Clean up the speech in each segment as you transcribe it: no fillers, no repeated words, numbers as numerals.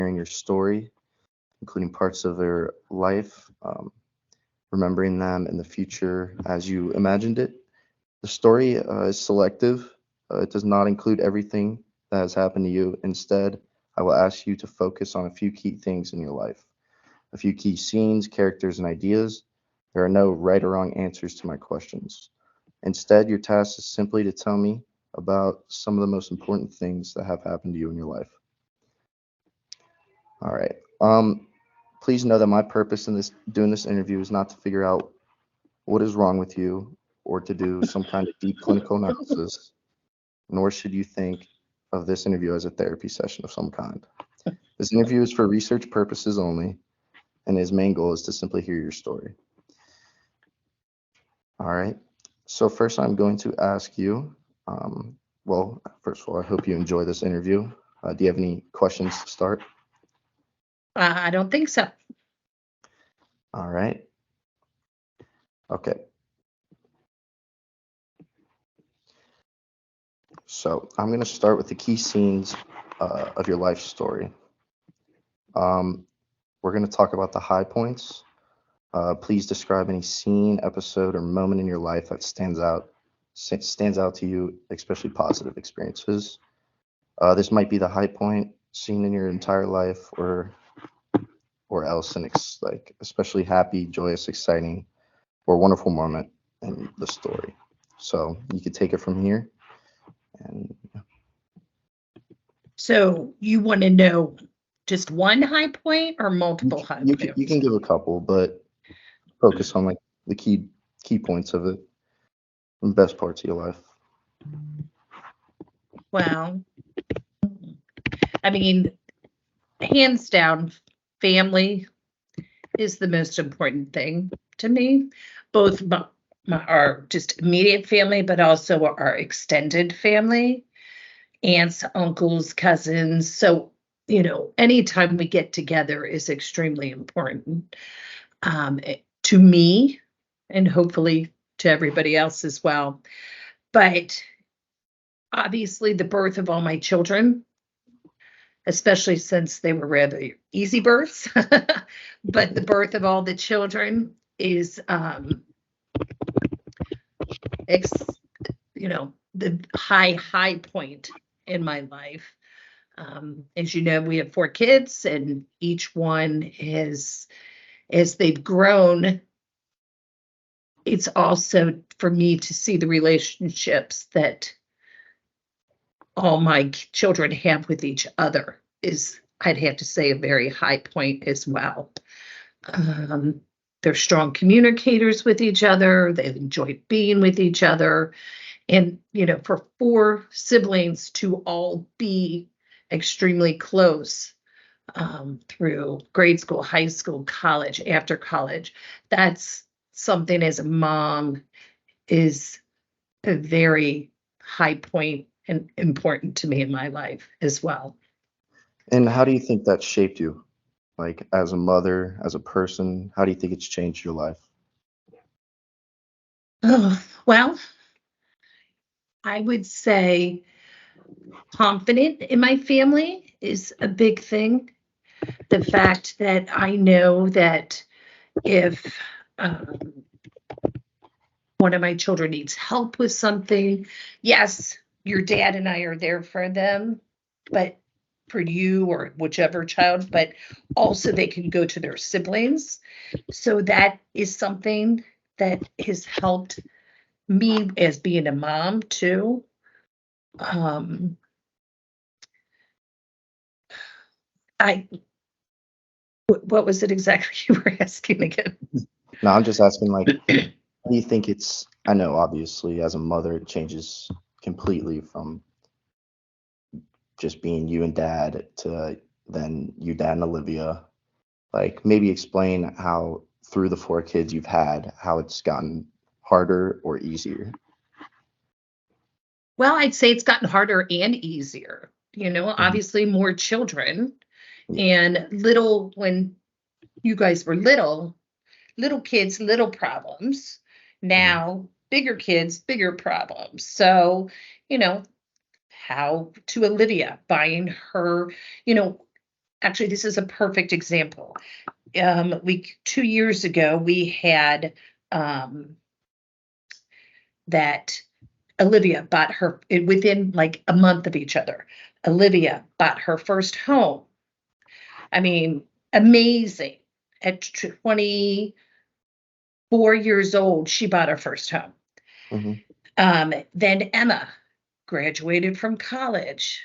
hearing your story, including parts of their life, remembering them in the future as you imagined it. The story is selective. It does not include everything that has happened to you. Instead, I will ask you to focus on a few key things in your life, a few key scenes, characters, and ideas. There are no right or wrong answers to my questions. Instead, your task is simply to tell me about some of the most important things that have happened to you in your life. All right. Please know that my purpose in this doing this interview is not to figure out what is wrong with you or to do some kind of deep clinical analysis, nor should you think of this interview as a therapy session of some kind. This interview is for research purposes only, and his main goal is to simply hear your story. All right. So first, I'm going to ask you. Well, first of all, I hope you enjoy this interview. Do you have any questions to start? I don't think so. All right. Okay. So I'm going to start with the key scenes of your life story. Um, we're going to talk about the high points. Please describe any scene, episode, or moment in your life that stands out to you, especially positive experiences. This might be the high point scene in your entire life, or else like especially happy, joyous, exciting, or wonderful moment in the story. So you could take it from here, and So you want to know just one high point or you multiple c- high you can, you points? can give a couple, but focus on like the key points of it, and best parts of your life. Well, I mean, hands down, family is the most important thing to me. Both our just immediate family, but also our extended family, aunts, uncles, cousins. So, anytime we get together is extremely important to me and hopefully to everybody else as well. But obviously, the birth of all my children, especially since they were rather easy births, but the birth of all the children is, ex, the high point in my life. As you know, we have 4 kids, and each one is, as they've grown, it's also for me to see the relationships that all my children have with each other is, I'd have to say, a very high point as well. Um, they're strong communicators with each other. They enjoy being with each other. And, for 4 siblings to all be extremely close through grade school, high school, college, after college, that's something as a mom is a very high point and important to me in my life as well. And how do you think that shaped you? Like as a mother, as a person, how do you think it's changed your life? Oh, well, I would say confident in my family is a big thing. The fact that I know that if one of my children needs help with something, yes, your dad and I are there for them, but for you or whichever child, but also they can go to their siblings. So that is something that has helped me as being a mom too. Um, I what was it exactly you were asking again? No, I'm just asking, like, how do you think it's, I know obviously as a mother it changes completely from just being you and dad to then you, dad, and Olivia. Like, maybe explain how through the 4 kids you've had, how it's gotten harder or easier. Well, I'd say it's gotten harder and easier. Mhm. Obviously more children Yeah. and little when you guys were little kids, little problems. Mhm. Now, bigger kids, bigger problems. So, you know, how to Olivia buying her, you know, actually, this is a perfect example. 2 years ago, we had that Olivia bought within like a month of each other. Olivia bought her first home. I mean, amazing. At 24 years old, she bought her first home. Mm-hmm. Then Emma graduated from college.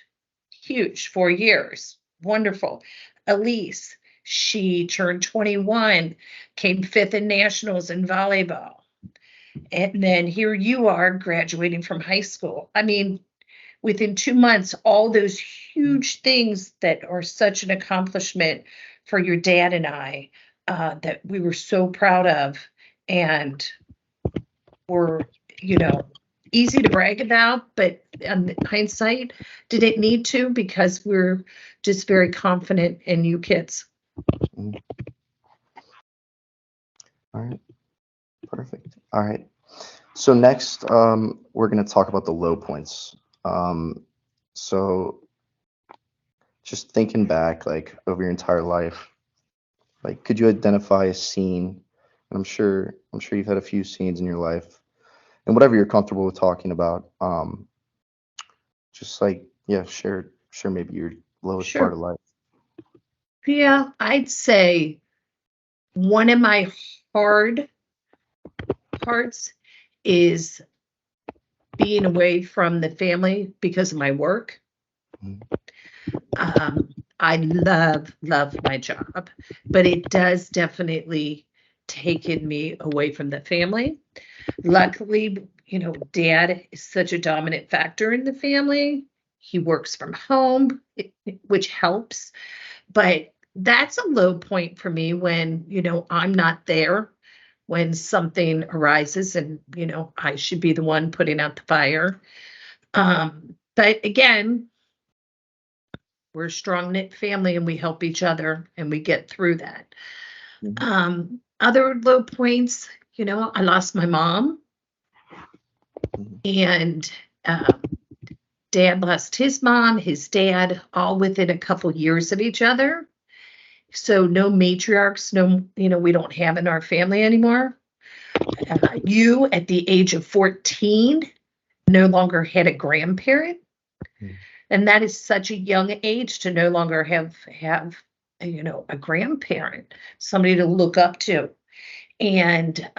Huge, 4 years. Wonderful. Elise, she turned 21, came fifth in nationals in volleyball. And then here you are graduating from high school. I mean, within 2 months, all those huge things that are such an accomplishment for your dad and I, that we were so proud of and were, you know, easy to brag about, but in hindsight, did it need to? Because we're just very confident in you kids. Mm-hmm. All right. Perfect. All right. So next, we're going to talk about the low points. So just thinking back, like over your entire life, like could you identify a scene? And I'm sure you've had a few scenes in your life, and whatever you're comfortable with talking about. Just like yeah, share maybe your lowest part Sure. of life. Yeah, I'd say one of my hard parts is being away from the family because of my work. Mhm. I love my job, but it does definitely taken me away from the family. Luckily, dad is such a dominant factor in the family. He works from home, which helps, but that's a low point for me when, I'm not there when something arises and, I should be the one putting out the fire. But again, we're a strong knit family and we help each other and we get through that. Mhm. Other low points, I lost my mom Mhm. and dad lost his mom, his dad, all within a couple years of each other. So no matriarchs, no, we don't have in our family anymore. You at the age of 14 no longer had a grandparent. Mhm. And that is such a young age to no longer have a grandparent, somebody to look up to. And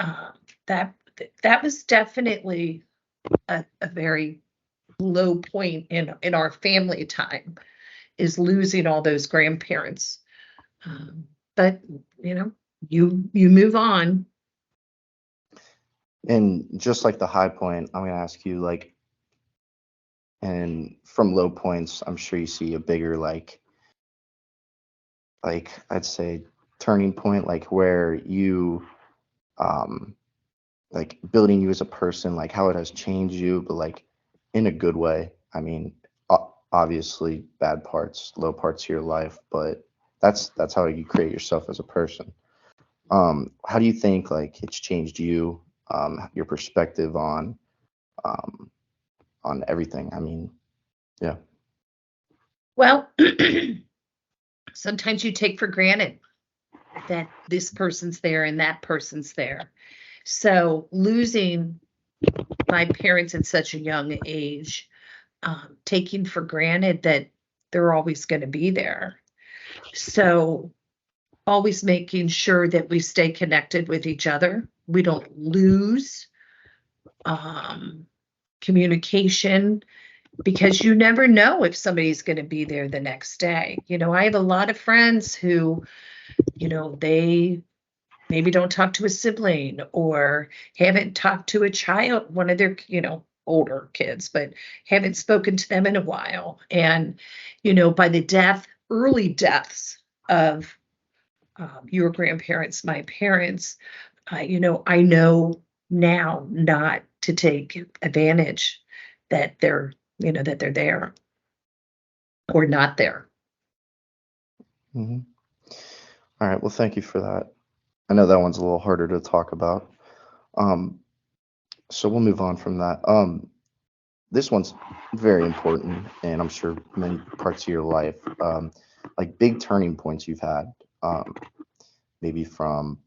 that that was definitely a very low point in our family time, is losing all those grandparents. But you know, you move on. And just like the high point, I'm gonna ask you like, and from low points, I'm sure you see a bigger like I'd say turning point, like where you um like building you as a person, like how it has changed you, but like in a good way. I mean, obviously bad parts, low parts of your life, but that's how you create yourself as a person. How do you think like it's changed you, your perspective um, on everything? I mean, yeah. Well, sometimes you take for granted that this person's there and that person's there. So losing my parents at such a young age, taking for granted that they're always going to be there. So always making sure that we stay connected with each other. We don't lose um, communication, because you never know if somebody's going to be there the next day. I have a lot of friends who, they maybe don't talk to a sibling or haven't talked to a child, one of their, older kids, but haven't spoken to them in a while. And, by the early deaths of your grandparents, my parents, I know now not to take advantage that they're there or not there. Hmm. All right. Well, thank you for that. I know that one's a little harder to talk about. Um, so we'll move on from that. This one's very important, and I'm sure many parts of your life. like big turning points you've had, maybe from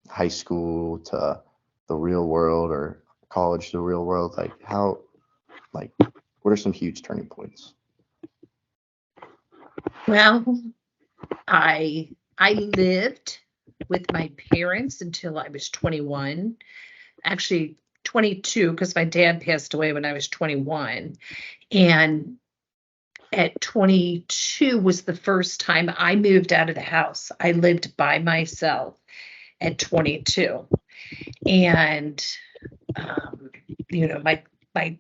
high school to the real world or college to the real world. Like, what are some huge turning points? Well, I lived with my parents until I was 21. Actually 22, because my dad passed away when I was 21. And at 22 was the first time I moved out of the house. I lived by myself at 22. And um, my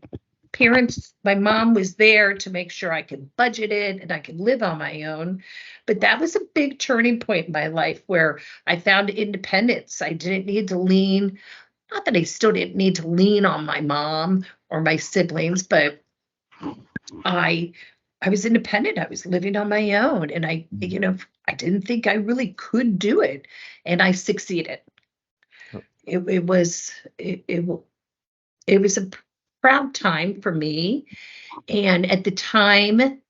parents, my mom was there to make sure I could budget it and I could live on my own. But that was a big turning point in my life where I found independence. I didn't need to lean, not that I still didn't need to lean on my mom or my siblings, but I I was independent. I was living on my own, and I didn't think I really could do it, and I succeeded. It was a proud time for me. And at the time,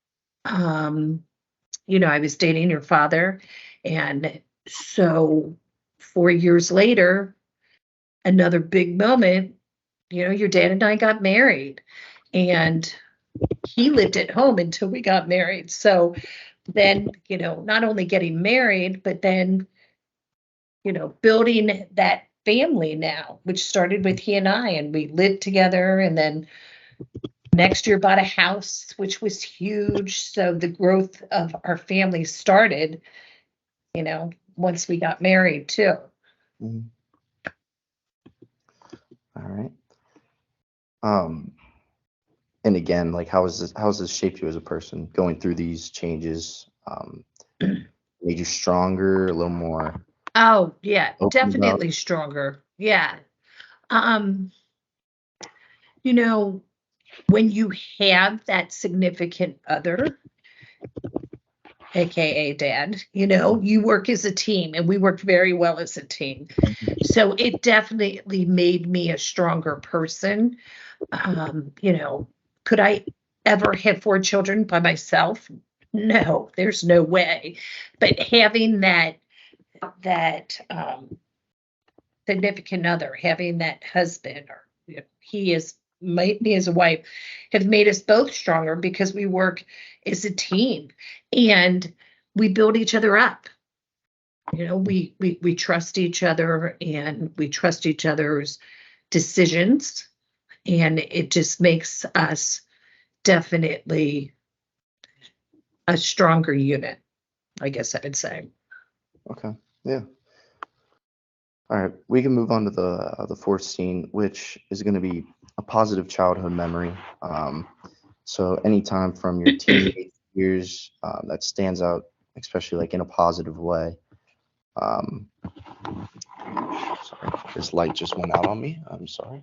um, I was dating your father. And so 4 years later, another big moment, your dad and I got married. And he lived at home until we got married. So then, not only getting married, but then, building that family now, which started with he and we lived together. And then next year bought a house, which was huge. So the growth of our family started, once we got married too. Mhm. All right. And again, like how has this shaped you as a person going through these changes? Made you stronger, a little more Oh, yeah, open about definitely stronger. Yeah. Um, you know, when you have that significant other, aka dad, you work as a team, and we worked very well as a team. So it definitely made me a stronger person. Could I ever have 4 children by myself? No, there's no way. But having that significant other, having that husband, or he is me as a wife, have made us both stronger because we work as a team and we build each other up. We trust each other, and we trust each other's decisions, and it just makes us definitely a stronger unit, I guess I would say. Okay. Yeah. All right. We can move on to the fourth scene, which is going to be a positive childhood memory. So anytime from your teenage years that stands out, especially like in a positive way. Um, Sorry, this light just went out on me. I'm sorry.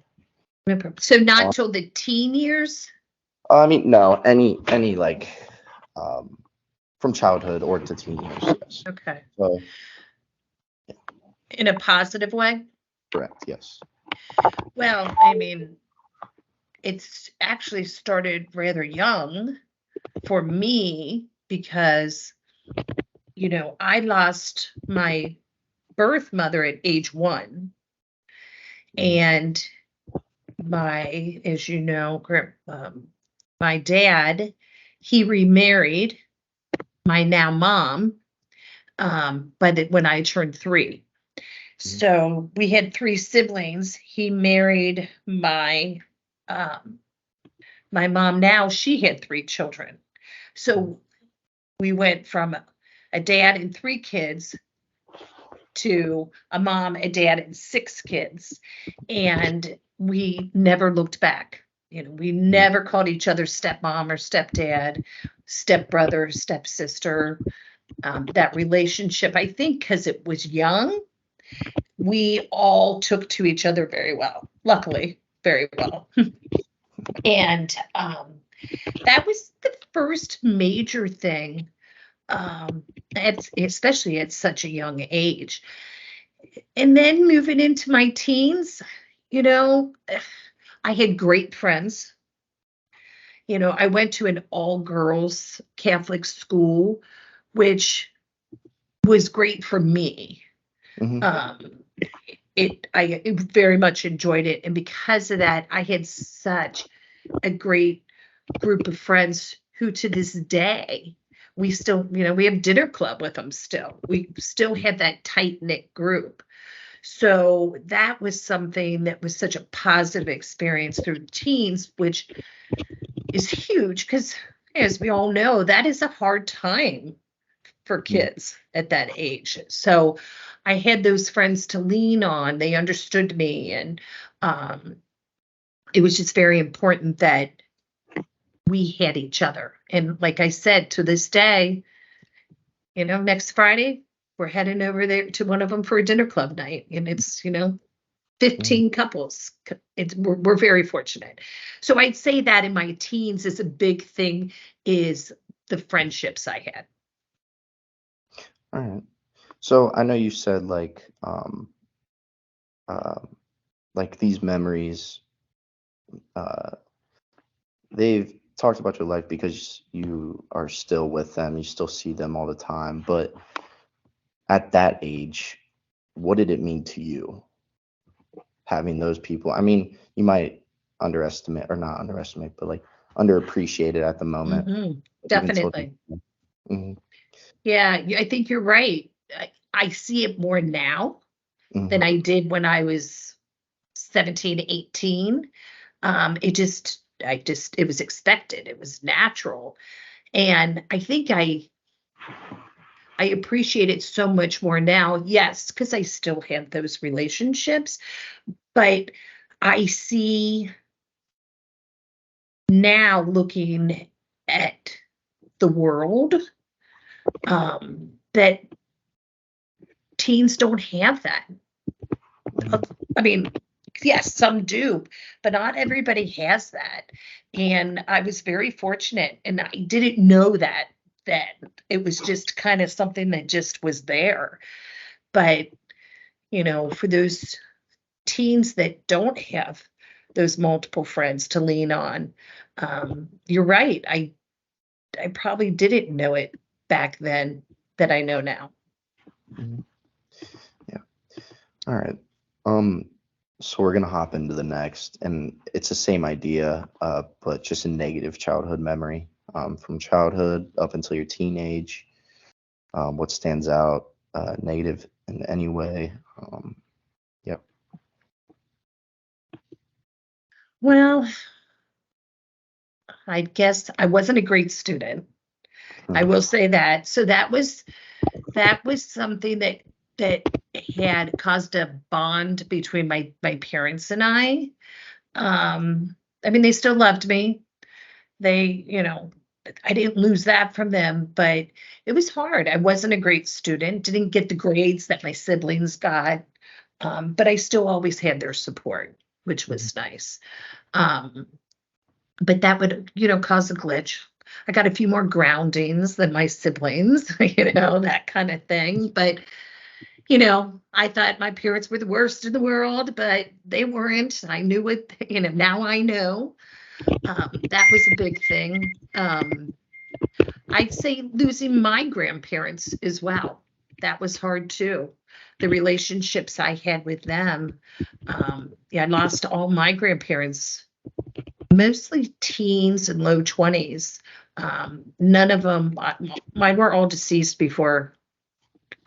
No problem. So not Uh, till the teen years? I mean, no, any like from childhood or to teen years. Yes. Okay. So In a positive way? correct. Yes. Well, I mean, it's actually started rather young for me because, I lost my birth mother at age 1. And as you know, my dad, he remarried my now mom, but when I turned 3. So we had 3 siblings. He married um, my mom now, she had 3 children. So we went from a dad and 3 kids to a mom, a dad, and 6 kids. And we never looked back. We never called each other stepmom or stepdad, stepbrother, stepsister. That relationship, I think, because it was young, we all took to each other very well, luckily, very well. And that was the first major thing, especially at such a young age. And then moving into my teens, you know, I had great friends. I went to an all girls Catholic school which was great for me. Hmm. I very much enjoyed it. And because of that, I had such a great group of friends who to this day, we still, we have dinner club with them still. We still have that tight knit group. So that was something that was such a positive experience through teens, which is huge because, as we all know, that is a hard time for kids at that age. So I had those friends to lean on. They understood me. And it was just very important that we had each other. And like I said, to this day, next Friday, we're heading over there to one of them for a dinner club night. And it's, 15 couples. We're very fortunate. So I'd say that in my teens is a big thing, is the friendships I had. All right. So I know you said like these memories, uh, they've talked about your life because you are still with them, you still see them all the time. But at that age, what did it mean to you having those people? I mean, you might underestimate or not underestimate, but like underappreciate it at the moment, even till. Definitely. Hmm. Yeah, I think you're right. I see it more now than Hmm. I did when I was 17, 18. It was expected. It was natural. And I think I appreciate it so much more now. Yes, because I still have those relationships, but I see now, looking at the world, that teens don't have that. I mean, yes, some do, but not everybody has that. And I was very fortunate, and I didn't know that it was just kind of something that just was there. But, for those teens that don't have those multiple friends to lean on, you're right. I probably didn't know it back then that I know now. Hmm. Yeah. All right. Um, so we're gonna hop into the next, and it's the same idea, but just a negative childhood memory, from childhood up until your teenage. What stands out, negative in any way? Yep. Well, I guess I wasn't a great student. I Mhm. will say that. So that was something that had caused a bond between my parents and I. I mean, they still loved me. They, I didn't lose that from them, but it was hard. I wasn't a great student, didn't get the grades that my siblings got. But I still always had their support, which Mhm. was nice. Um, but that would, cause a glitch. I got a few more groundings than my siblings, that kind of thing. But, I thought my parents were the worst in the world, but they weren't. I knew it, now I know. That was a big thing. I'd say losing my grandparents as well. That was hard too. The relationships I had with them. Yeah, I lost all my grandparents, mostly teens and low 20s. None of them, mine were all deceased before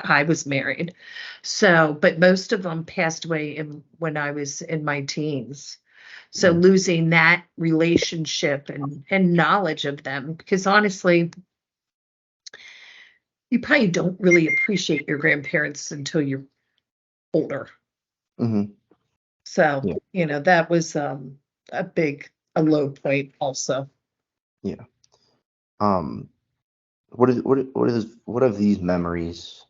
I was married. So, but most of them passed away when I was in my teens. So Mhm. losing that relationship and knowledge of them, because honestly, you probably don't really appreciate your grandparents until you're older. Mhm. So, Yeah. that was a low point also. Yeah. Um, what of these memories?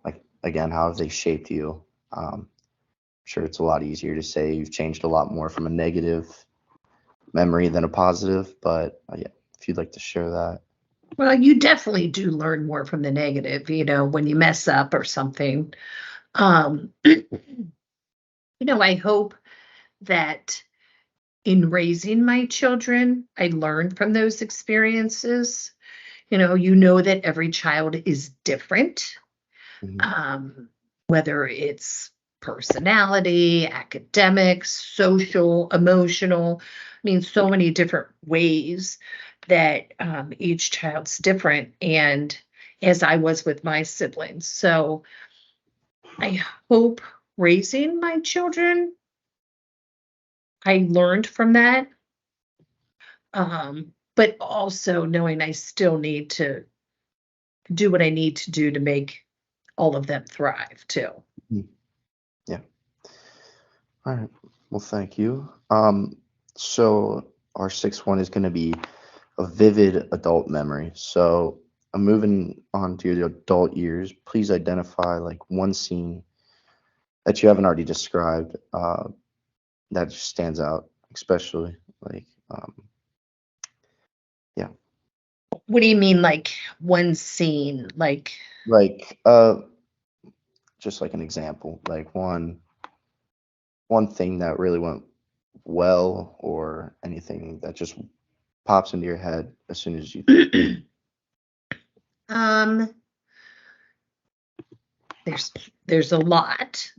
Like again, how have they shaped you? Sure, it's a lot easier to say you've changed a lot more from a negative memory than a positive, but yeah, if you'd like to share that. Well, you definitely do learn more from the negative, when you mess up or something. I hope that in raising my children, I learned from those experiences. you know that every child is different, Mhm. whether it's personality, academics, social, emotional. I mean, so many different ways that each child's different. And as I was with my siblings. So I hope raising my children, I learned from that. But also knowing I still need to do what I need to do to make all of them thrive too. Mhm. Yeah. All right. Well, thank you. So our sixth one is going to be a vivid adult memory. So I'm moving on to the adult years. Please identify like one scene that you haven't already described that just stands out, especially like yeah, What do you mean, like one scene? Like, like just like an example, like one thing that really went well or anything that just pops into your head as soon as you think. um, there's there's a lot,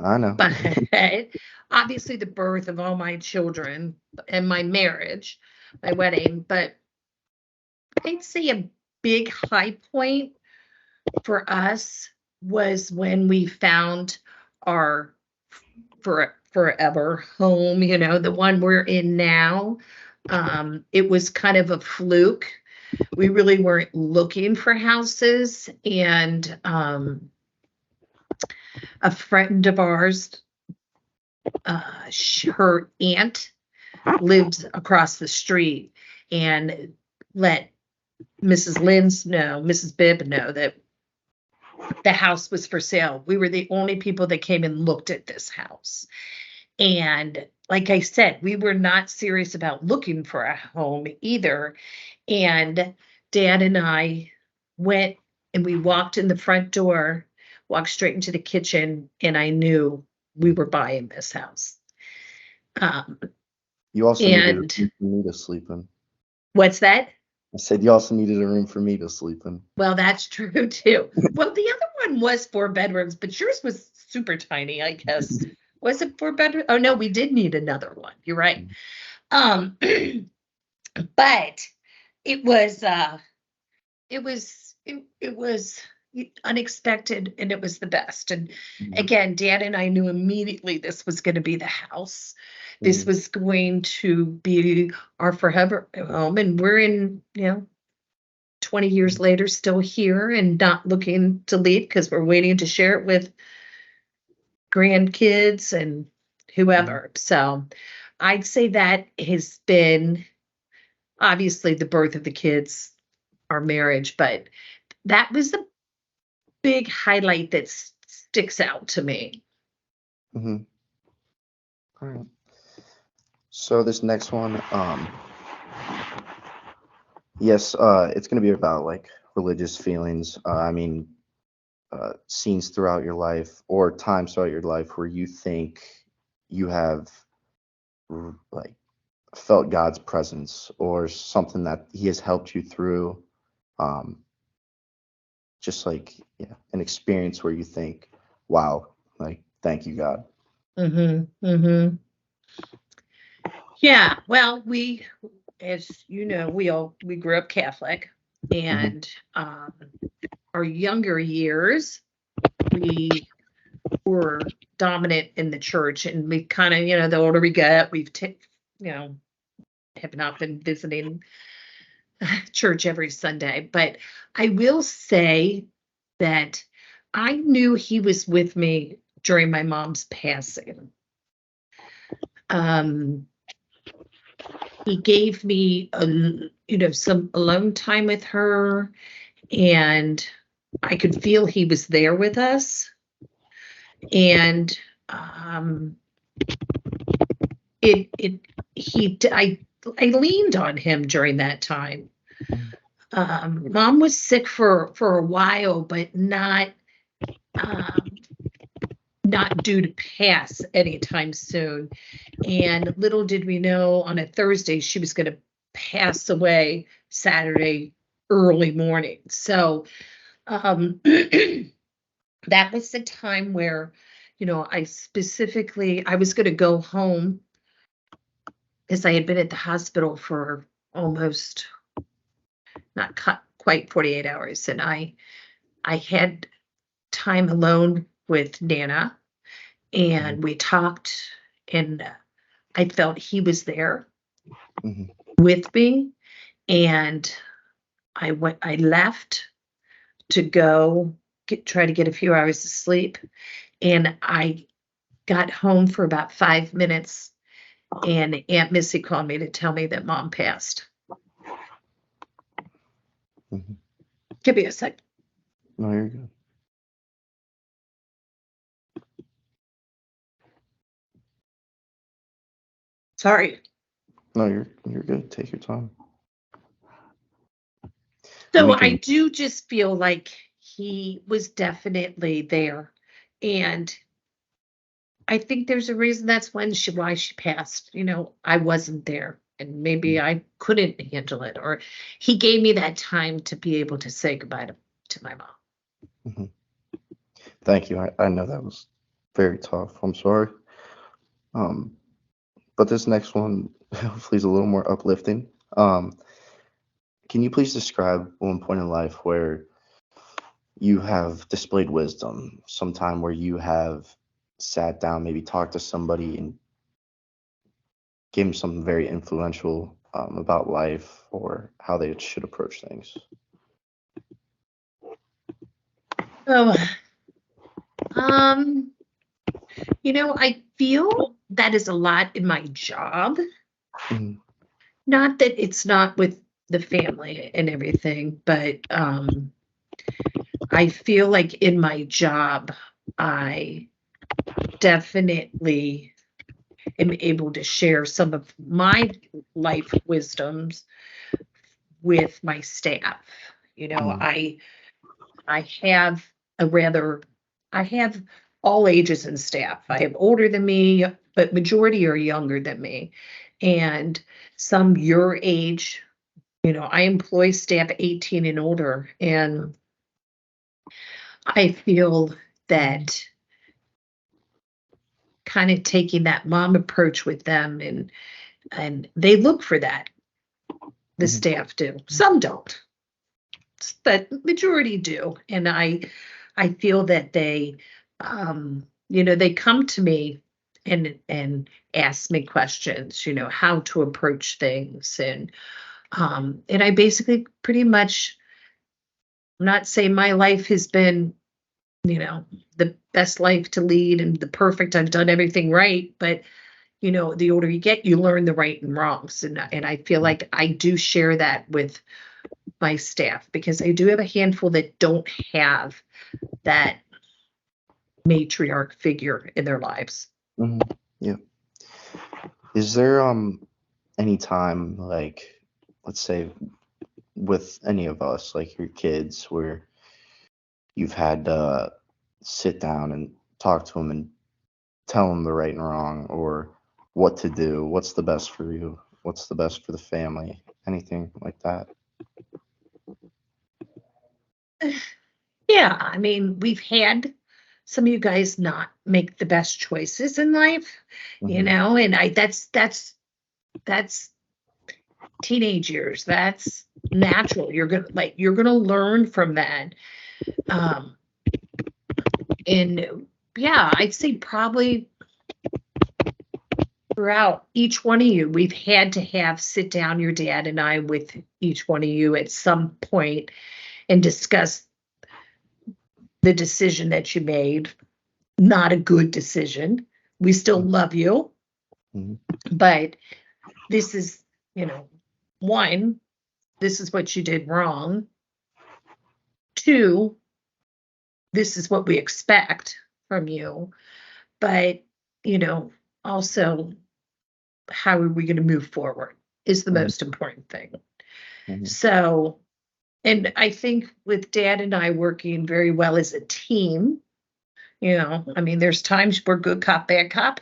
I know. but obviously the birth of all my children and my marriage, my wedding. But I'd say a big high point for us was when we found our forever home, the one we're in now. It was kind of a fluke. We really weren't looking for houses. And a friend of ours, her aunt lived across the street and let Mrs. Bibb know that the house was for sale. We were the only people that came and looked at this house. And like I said, we were not serious about looking for a home either. And Dad and I went and we walked in the front door, walked straight into the kitchen, and I knew we were buying this house. Um, You also needed a and room for me to sleep in. what's that? I said you also needed a room for me to sleep in. Well, that's true too. Well, the other one was 4 bedrooms, but yours was super tiny, I guess. Was it 4 bedroom? Oh no, we did need another one. You're right. Um, but it was it was unexpected and it was the best. And Mhm. again, Dad and I knew immediately this was going to be the house. This Mhm. was going to be our forever home. And we're in, 20 years later, still here and not looking to leave because we're waiting to share it with grandkids and Mhm. whoever. So I'd say that has been obviously the birth of the kids, our marriage, but that was the big highlight that sticks out to me. Mhm. All right. So this next one, yes, it's gonna be about like religious feelings. I mean, scenes throughout your life or times throughout your life where you think you have like felt God's presence or something that He has helped you through. Um, just like yeah, an experience where you think, wow, like thank you, God. Hmm. Hmm. Yeah. Well, as you know, we grew up Catholic, Hmm. and our younger years, we were dominant in the church, and we kind of, the older we get, you know, have not been visiting church every Sunday. But I will say that I knew he was with me during my mom's passing. Um, he gave me some alone time with her, and I could feel he was there with us. And um, it it he I leaned on him during that time. Mom was sick for a while, but um, not due to pass anytime soon. And little did we know on a Thursday she was going to pass away Saturday early morning. So um, that was the time where, I was going to go home because I had been at the hospital for almost not quite 48 hours. And I had time alone with Nana, Hmm. and we talked, and I felt he was there Hmm. with me. And I left to go try to get a few hours of sleep. And I got home for about 5 minutes, and Aunt Missy called me to tell me that Mom passed. Hmm. Give me a sec. No, you're good. Sorry. No, you're good. Take your time. And So we I can. do just feel like he was definitely there. And I think there's a reason that's why she passed. I wasn't there, and maybe I couldn't handle it, or he gave me that time to be able to say goodbye to my mom. Mhm. Thank you. I know that was very tough. I'm sorry. Um, but this next one hopefully is a little more uplifting. Um, can you please describe one point in life where you have displayed wisdom, sometime where you have sat down, maybe talked to somebody and gave them something very influential about life or how they should approach things? Oh, um, I feel that is a lot in my job. Mhm. Not that it's not with the family and everything, but I feel like in my job, I definitely am able to share some of my life wisdoms with my staff. You know, Mhm. I I have a rather I have all ages in staff. I have older than me, but majority are younger than me. And some your age, I employ staff 18 and older, and I feel that kind of taking that mom approach with them, and they look for that. The Mhm. staff do. Some don't, but majority do. And I feel that they come to me and ask me questions, how to approach things. And I basically pretty much, I'm not saying my life has been, you know, the best life to lead and the perfect, I've done everything right, but the older you get, you learn the right and wrongs. And I feel like I do share that with my staff, because I do have a handful that don't have that matriarch figure in their lives. Mhm. Yeah. Is there any time, like, let's say with any of us, like your kids, where you've had to sit down and talk to them and tell them the right and wrong, or what to do, what's the best for you, what's the best for the family, anything like that? Yeah, I mean, we've had some of you guys not make the best choices in life, Hmm. and that's teenage years. That's natural. You're gonna learn from that. Um, and yeah, I'd say probably throughout each one of you, we've had to have sit down, your dad and I, with each one of you at some point and discuss the decision that you made. Not a good decision. We still love you, Hmm. but this is, you know, one, this is what you did wrong. Two, this is what we expect from you. But, you know, also, how are we going to move forward is the Hmm. most important thing. Hmm. So, and I think with dad and I working very well as a team, I mean, there's times we're good cop, bad cop,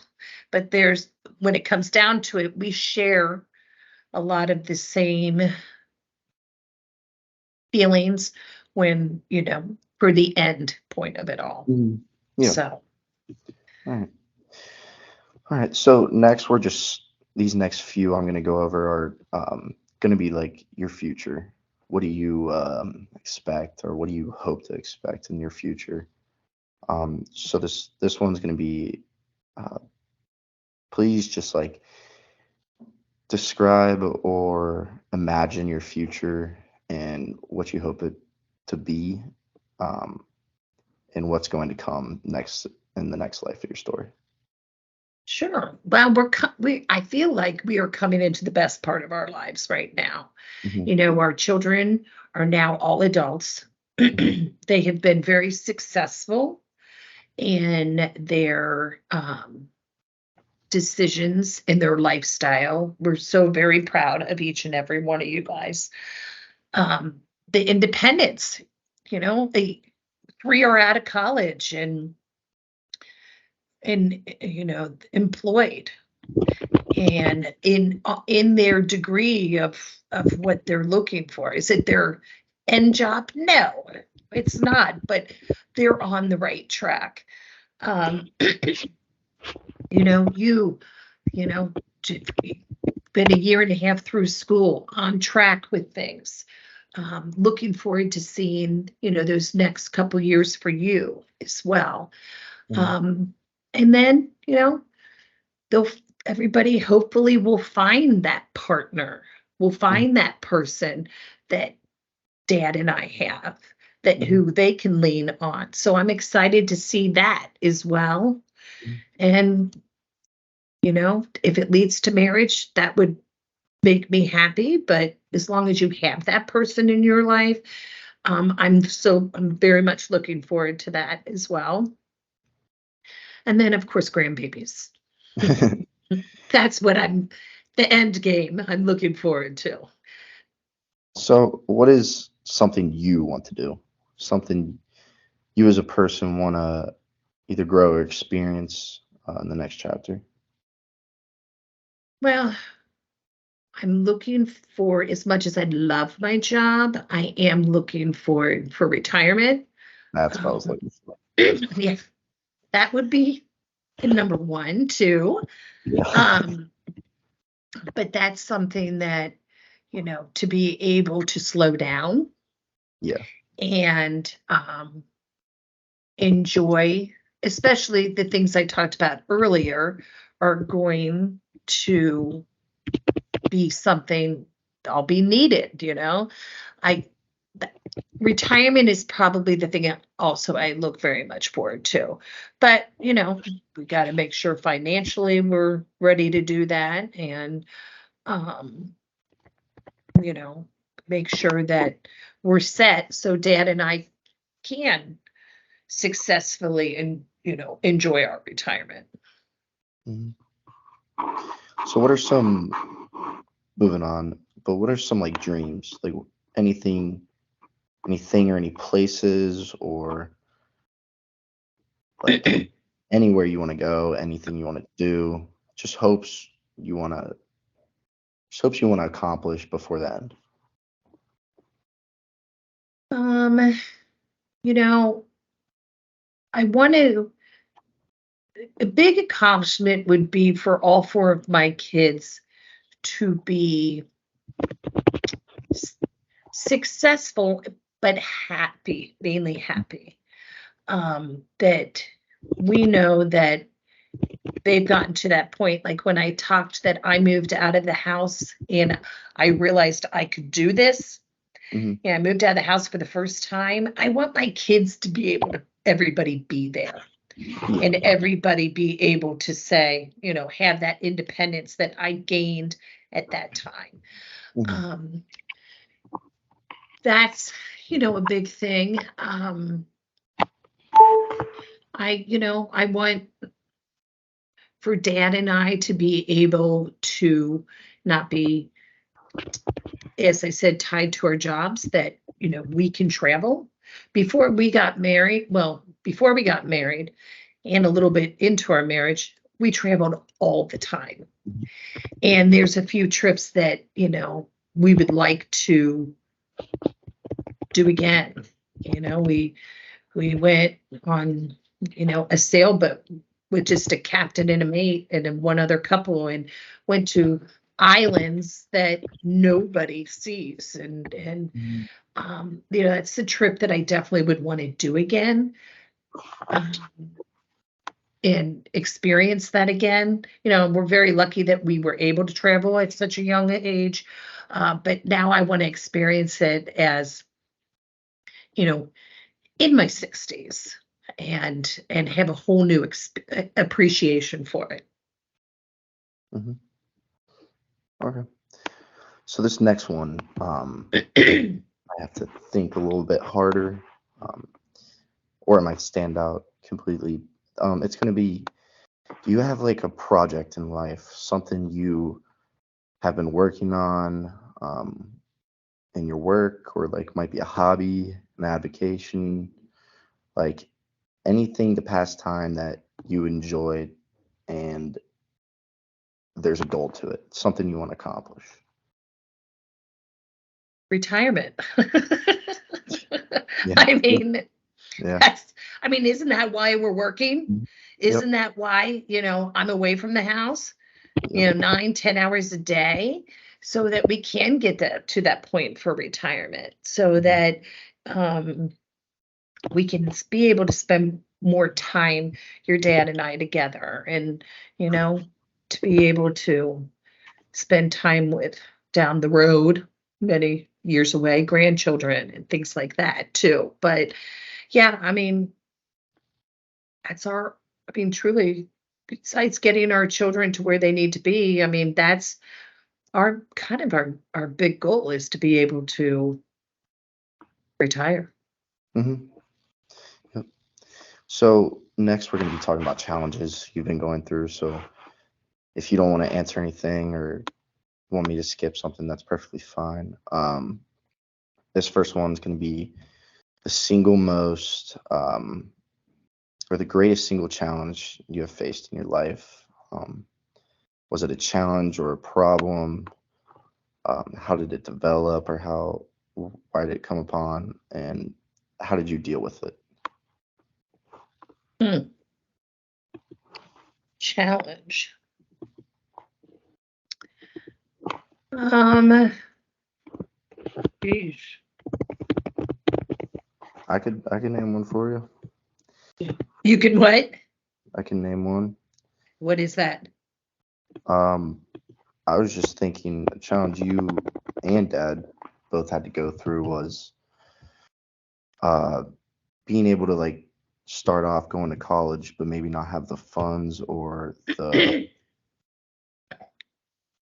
but when it comes down to it, we share a lot of the same feelings when, for the end point of it all. Mhm. Yeah. So, All right. All right. So next, these next few I'm going to go over are going to be like your future. What do you expect, or what do you hope to expect in your future? So this one's going to be, uh, please just like describe or imagine your future and what you hope it to be, um, and what's going to come next in the next life of your story. sure. Well, I feel like we are coming into the best part of our lives right now. Hmm. Our children are now all adults. Hmm. They have been very successful in their decisions in their lifestyle. We're so very proud of each and every one of you guys. Um, the independence, the three are out of college and employed and in their degree of what they're looking for. Is it their end job? No, it's not, but they're on the right track. Um, you know, been a year and a half through school, on track with things. Looking forward to seeing, those next couple years for you as well. Hmm. Um, and then, they'll everybody hopefully will find that partner, will find that person that dad and I have, that Hmm. who they can lean on. So I'm excited to see that as well. And if it leads to marriage, that would make me happy. But as long as you have that person in your life, I'm very much looking forward to that as well. And then of course grandbabies. That's what the end game I'm looking forward to. So, what is something you want to do? Something you as a person want to either grow or experience in the next chapter? Well, I'm looking for, as much as I love my job, I am looking for retirement. That's what I was Um, looking for. yeah, that would be number one, too. Yeah. Um, but that's something that, to be able to slow down Yeah. and enjoy, especially the things I talked about earlier, are going to be something I'll be needed. I Retirement is probably the thing also I look very much forward to. But, we got to make sure financially we're ready to do that and um, you know, make sure that we're set so dad and I can successfully and, enjoy our retirement. Mhm. So, what are some, moving on, but what are some like dreams? Like anything, anything or any places or like anywhere you want to go, anything you want to do, just you want to, just hopes you want to accomplish before the end. Um, you know, I want to a big accomplishment would be for all four of my kids to be successful but happy, mainly happy. That we know that they've gotten to that point. Like when I talked that I moved out of the house and I realized I could do this, Hmm. and I moved out of the house for the first time. I want my kids to be able to, everybody be there Yeah. and everybody be able to say, have that independence that I gained at that time. Hmm. Um, that's, a big thing. I want for dad and I to be able to not be, as I said, tied to our jobs, that, we can travel. Before we got married and a little bit into our marriage, we traveled all the time. And there's a few trips that, we would like to do again. You know, we went on, you know, a sailboat with just a captain and a mate and then one other couple, and went to islands that nobody sees. You know, that's the trip that I definitely would want to do again, um, and experience that again. You know, we're very lucky that we were able to travel at such a young age. But now I want to experience it as, you know, in my 60s, and have a whole new appreciation for it. Hmm. Okay. So this next one, I have to think a little bit harder, um, or it might stand out completely. It's going to be, do you have like a project in life, something you have been working on in your work, or like might be a hobby, an avocation, like anything to pass time that you enjoyed and there's a goal to it, something you want to accomplish? Retirement. Yeah. I mean, Yeah. that's, I mean, isn't that why we're working? Mhm. Yep. Isn't that why, you know, I'm away from the house, you Yep. know, 9, 10 hours a day, so that we can get to that point for retirement, so Mhm. that um, we can be able to spend more time, your dad and I, together, and, you know, to be able to spend time with, down the road, many years away, grandchildren and things like that too. But yeah, I mean, that's our, I mean, truly, besides getting our children to where they need to be, I mean, that's our kind of our big goal, is to be able to retire. Mhm. Yep. So next we're going to be talking about challenges you've been going through. So if you don't want to answer anything or want me to skip something, that's perfectly fine. This first one's going to be the single most or the greatest single challenge you have faced in your life. Was it a challenge or a problem? How did it develop, or why did it come upon, and how did you deal with it? Hmm. Challenge. Um, geez. I can name one for you. You can what? I can name one. What is that? Um, I was just thinking a challenge you and Dad both had to go through was uh, being able to like start off going to college, but maybe not have the funds or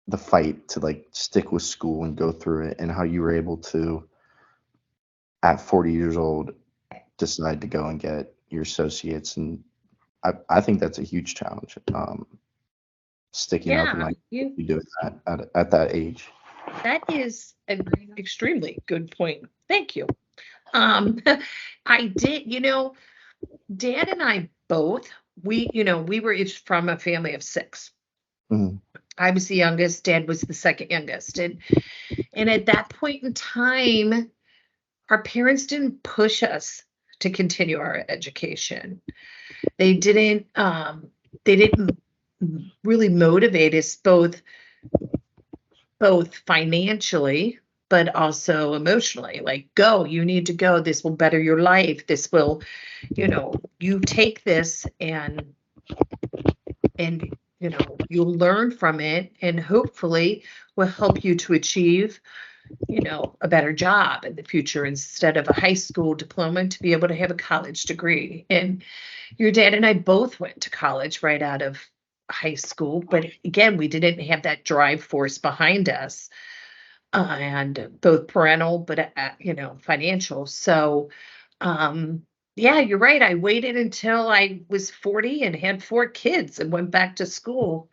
the fight to like stick with school and go through it, and how you were able to at 40 years old decide to go and get your associates. And I think that's a huge challenge, sticking up and Yeah, like you, doing that at that age. that is an extremely good point. Thank you. Um, I did, you know, Dad and I both, you know, we were each from a family of six. Mhm. I was the youngest, Dad was the second youngest. And at that point in time, our parents didn't push us to continue our education. They didn't really motivate us, both financially but also emotionally, like, go, you need to go, this will better your life, this will, you know, you take this, and you know, you'll learn from it, and hopefully will help you to achieve, you know, a better job in the future, instead of a high school diploma, to be able to have a college degree. And your dad and I both went to college right out of high school, but again, we didn't have that drive force behind us, and both parental, but you know, financial. So um yeah, you're right, I waited until I was 40 and had 4 kids and went back to school.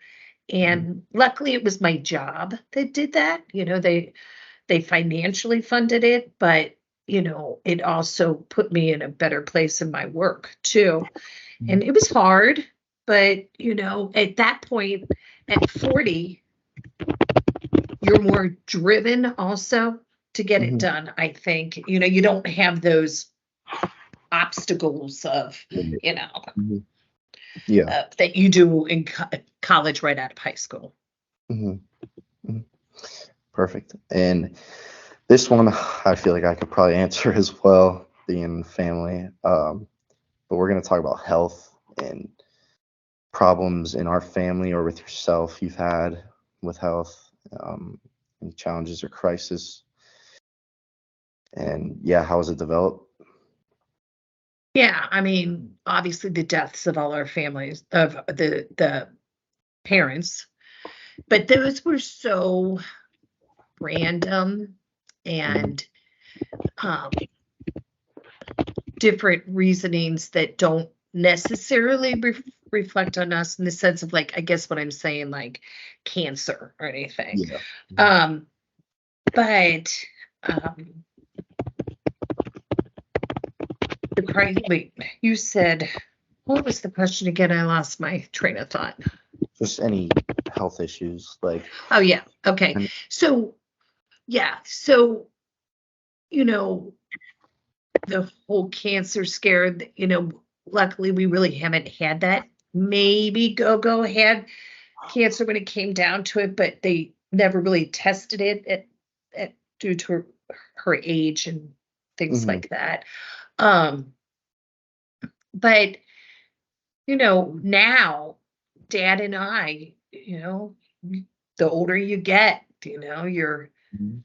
Mhm. And luckily it was my job that did that. You know, they financially funded it, but you know, it also put me in a better place in my work too. And it was hard, but you know, at that point, at 40, you're more driven also. to get it Mhm. done. I think, you don't have those obstacles of, Right. you know, Mhm. Yeah. that you do in college right out of high school. Mhm. Mhm. Perfect. And this one, I feel like I could probably answer as well, being family. But we're going to talk about health and problems in our family or with yourself you've had with health, any challenges or crisis, and yeah, how has it developed? Yeah, I mean, obviously the deaths of all our families, of the parents, but those were so random Mhm. and um, different reasonings that don't necessarily reflect on us in the sense of, like, I guess what I'm saying, like cancer or anything. Yeah. Mhm. Um, but um, wait, you said, what was the question again? I lost my train of thought. Just any health issues, like. Oh, yeah. Okay. And So, yeah. So, you know, the whole cancer scare, luckily we really haven't had that. Maybe Go had cancer when it came down to it, but they never really tested it due to her age and things Mhm. like that. Um, but now Dad and I, the older you get, Mhm.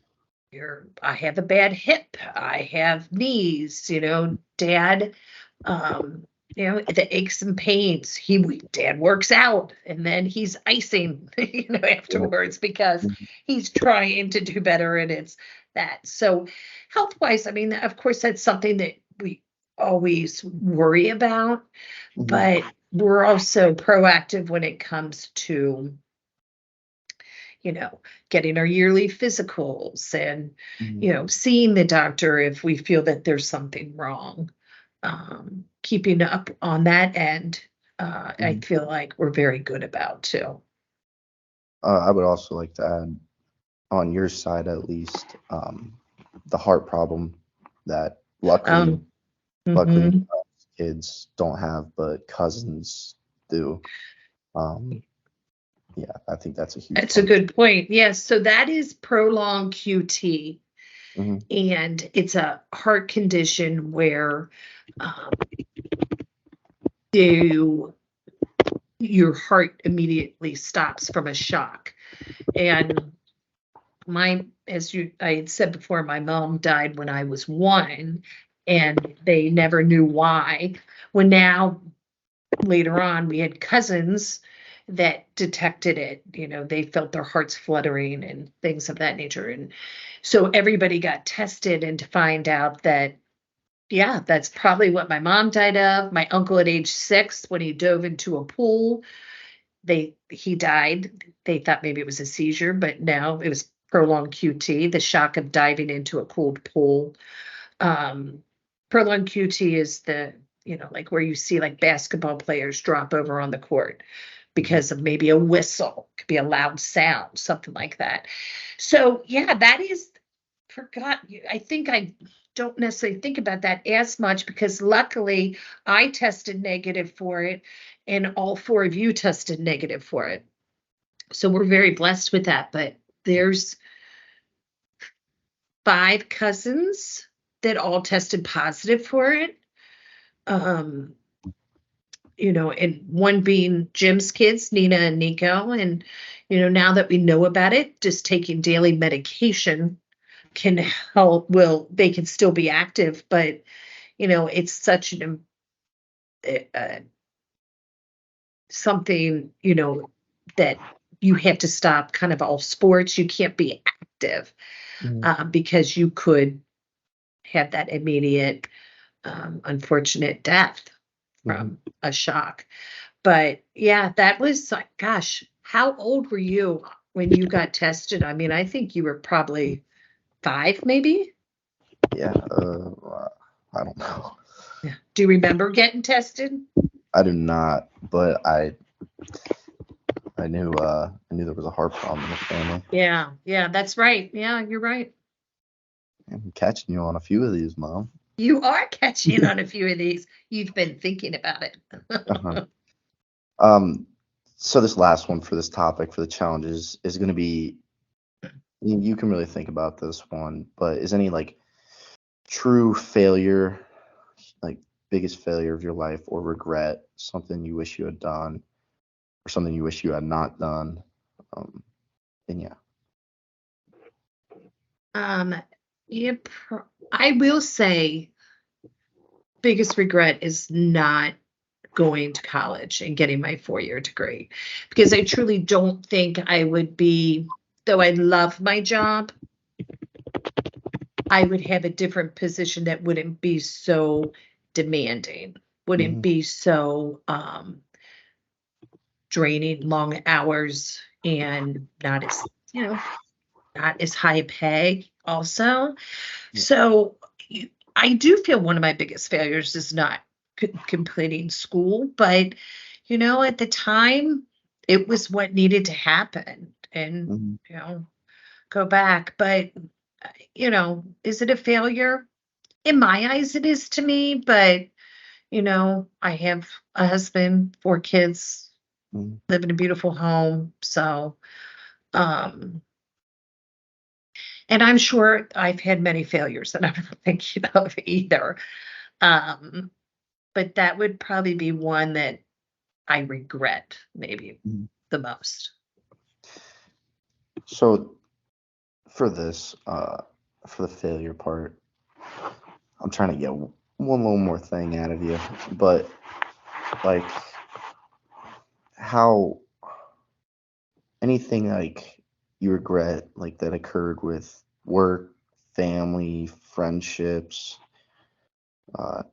I have a bad hip, I have knees, Dad, um, the aches and pains. Dad works out and then he's icing, Yeah. afterwards because Mhm. he's trying to do better, and it's that. So health wise, I mean, of course, that's something that we always worry about, Mhm. but we're also proactive when it comes to, you know, getting our yearly physicals and, Mhm. seeing the doctor if we feel that there's something wrong. Keeping up on that end, I Mhm. feel like we're very good about too. I would also like to add, on your side at least, the heart problem that luckily, Um, luckily, mhm. kids don't have, but cousins do. Um, yeah, I think that's a huge That's a one. good point. Yes. So that is prolonged QT, Mhm. and it's a heart condition where um, you your heart immediately stops from a shock. And I had said before, my mom died when I was 1, and they never knew why. When now, later on, we had cousins that detected it. They felt their hearts fluttering and things of that nature. And so everybody got tested, and to find out that, yeah, that's probably what my mom died of. My uncle at age 6, when he dove into a pool, he died. They thought maybe it was a seizure, but no, it was prolonged QT, the shock of diving into a cold pool. Um, Prolonged QT is like where you see like basketball players drop over on the court Mhm. because of maybe a whistle, could be a loud sound, something like that. So yeah, that is forgot. I think I don't necessarily think about that as much because luckily I tested negative for it and all 4 of you tested negative for it. So we're very blessed with that. But there's 5 cousins that all tested positive for it. Um, and one being Jim's kids, Nina and Nico. And, now that we know about it, just taking daily medication can help. They can still be active, but, it's such uh, something, that you have to stop kind of all sports. You can't be active Mhm. because you could have that immediate, unfortunate death Mhm. from a shock. But yeah, that was like, gosh, how old were you when you got tested? I mean, I think you were probably 5, maybe. Yeah, I don't know. Yeah. Do you remember getting tested? I do not, but I knew there was a heart problem in the family. Yeah, yeah, that's right. Yeah, you're right. I'm catching you on a few of these, Mom. You are catching on a few of these. You've been thinking about it. Uh-huh. Um, so this last one for this topic for the challenges is going to be you can really think about this one, but is any like true failure, like biggest failure of your life or regret, something you wish you had done or something you wish you had not done? Um, and yeah. Um, yeah, I will say biggest regret is not going to college and getting my 4-year degree because I truly don't think I would be, though I love my job, I would have a different position that wouldn't be so demanding, wouldn't Hmm. be so draining, long hours, and not as, not as high pay also. So I do feel one of my biggest failures is not completing school, but at the time, it was what needed to happen, and Hmm. go back. But is it a failure? In my eyes, it is to me. But I have a husband, 4 kids, Hmm. live in a beautiful home. So, um, and I'm sure I've had many failures that I'm not thinking of either. Um, but that would probably be one that I regret maybe Hmm. the most. So for this, for the failure part, I'm trying to get one little more thing out of you, but like how anything like you regret like that occurred with work, family, friendships,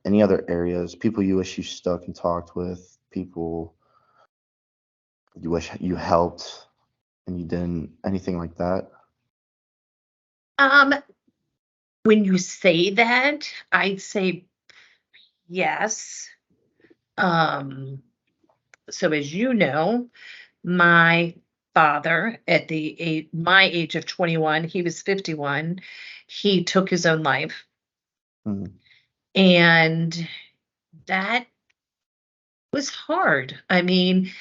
any other areas, people you wish you stuck and talked with, people you wish you helped and you didn't, anything like that? Um, when you say that, I'd say yes. Um, so as you know, my father at my age of 21, he was 51, he took his own life. Mm-hmm. And that was hard. I mean,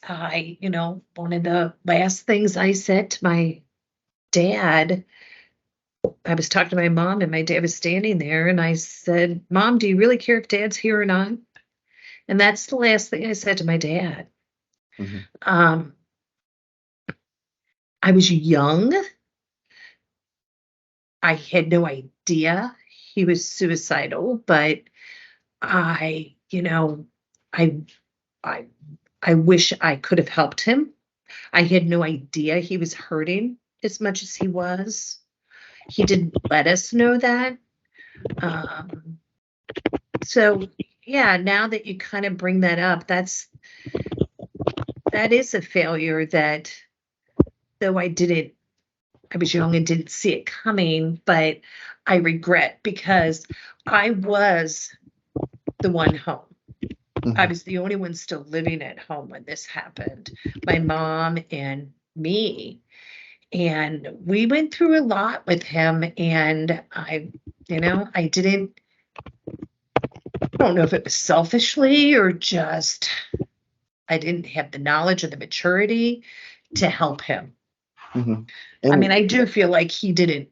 one of the last things I said to my dad, I was talking to my mom, and my dad was standing there, and I said, "Mom, do you really care if Dad's here or not?" And that's the last thing I said to my dad. Mm-hmm. Um, I was young. I had no idea he was suicidal, but I, you know, I, I, I wish I could have helped him. I had no idea he was hurting as much as he was. He didn't let us know that. Um, so yeah, now that you kind of bring that up, that is a failure that, though I was young and didn't see it coming, but I regret because I was the one home. I Mm-hmm. was the only one still living at home when this happened. My mom and me. And we went through a lot with him. And I don't know if it was selfishly or just I didn't have the knowledge or the maturity to help him. Mm-hmm. I mean, And I do feel like he didn't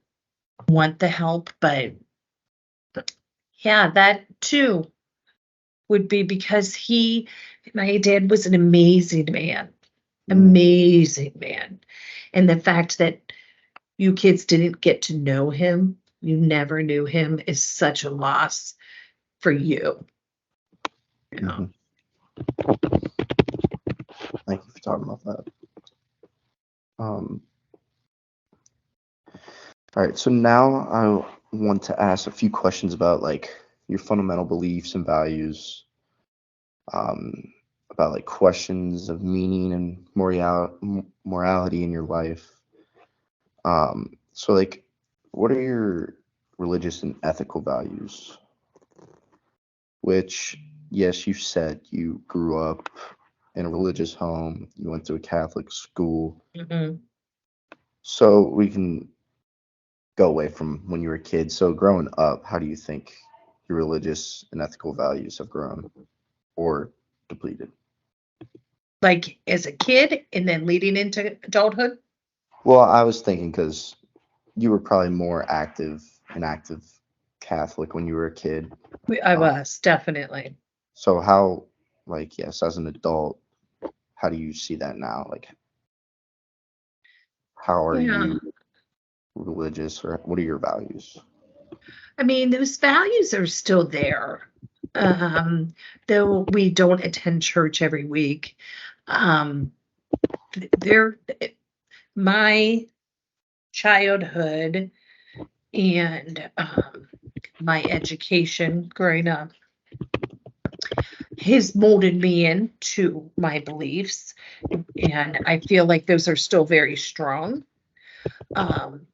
want the help, but yeah, that too would be because my dad was an mm, amazing man. And the fact that you kids didn't get to know him, you never knew him, is such a loss for you. You know. mhm. Thank you for talking about that. All right, so now I want to ask a few questions about like your fundamental beliefs and values, um, about like questions of meaning and morality in your life. So like, what are your religious and ethical values? Which, yes, you said you grew up in a religious home, you went to a Catholic school, Mhm. so we can go away from when you were a kid. So growing up, how do you think your religious and ethical values have grown or depleted? Like as a kid and then leading into adulthood? Well, I was thinking because you were probably more an active Catholic when you were a kid. I Um, was definitely. so how, like, yes, as an adult, how do you see that now? Like, how are Yeah. you religious, or what are your values? I mean, those values are still there. Um, though we don't attend church every week. Um, they're my childhood and my education growing up has molded me into my beliefs, and I feel like those are still very strong. Um,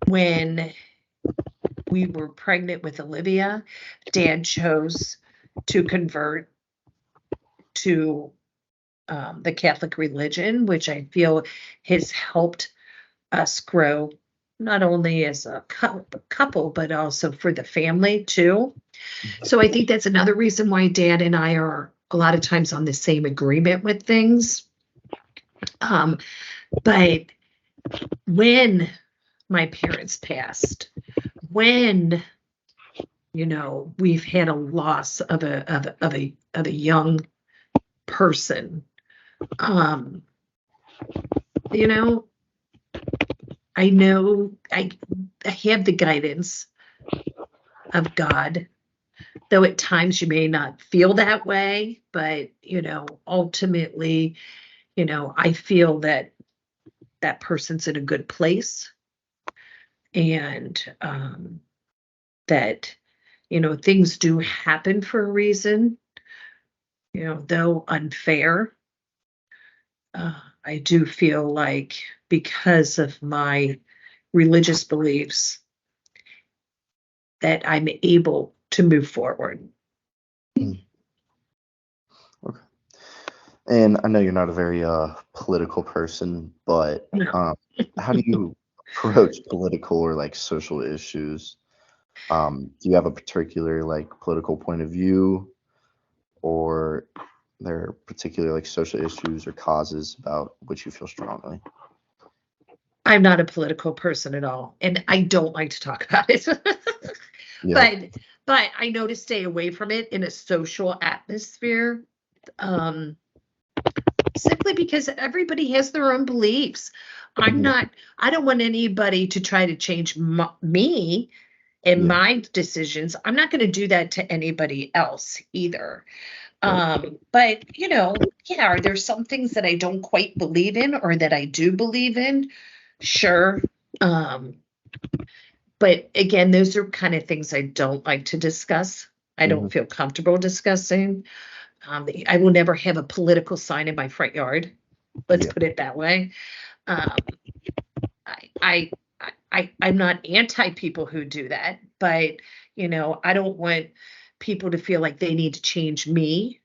when we were pregnant with Olivia, Dad chose to convert to the Catholic religion, which I feel has helped us grow not only as a couple, but also for the family too. So I think that's another reason why Dad and I are a lot of times on the same agreement with things. Um, but when my parents passed, when we've had a loss of a young person, um, you know, I know I have the guidance of God, though at times you may not feel that way, but ultimately, I feel that that person's in a good place, and that things do happen for a reason, though unfair. I do feel like because of my religious beliefs that I'm able to move forward. Mm, okay. And I know you're not a very political person, but No. how do you approach political or like social issues? Do you have a particular like political point of view, or there are particular like social issues or causes about which you feel strongly? I'm not a political person at all, and I don't like to talk about it. Yeah. but but I know to stay away from it in a social atmosphere. Um, Simply because everybody has their own beliefs. Mhm. I don't want anybody to try to change me and Yeah. my decisions. I'm not going to do that to anybody else either. Right. But yeah, are there some things that I don't quite believe in or that I do believe in? Sure. Um, but again, those are kind of things I don't like to discuss. I Hmm. don't feel comfortable discussing. I will never have a political sign in my front yard. Let's Yeah. put it that way. Um, I, I, I'm not anti people who do that, but I don't want people to feel like they need to change me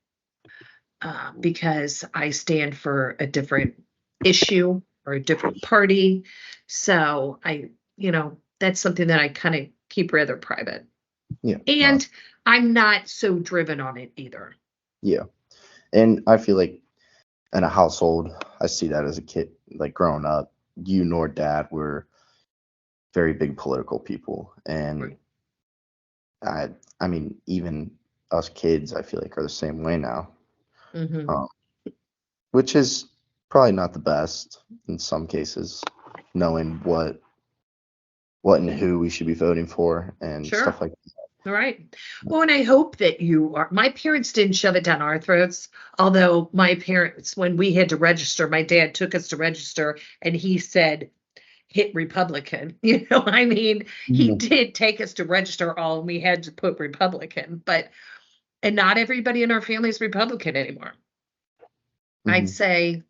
because I stand for a different issue or a different party. So that's something that I kind of keep rather private. Yeah. No. And I'm not so driven on it either. Yeah. And I feel like in a household, I see that as a kid, like growing up, you nor dad were very big political people, and Right. I, I mean, even us kids, I feel like are the same way now, Hmm. um, which is probably not the best in some cases, knowing what and who we should be voting for and Sure. stuff like All right. Well, and I hope that you are. My parents didn't shove it down our throats, although my parents, when we had to register, my dad took us to register and he said, hit Republican. I mean, he that. did take us to register all and we had to put Republican, and not everybody in our family is Republican anymore. I'd Hmm. say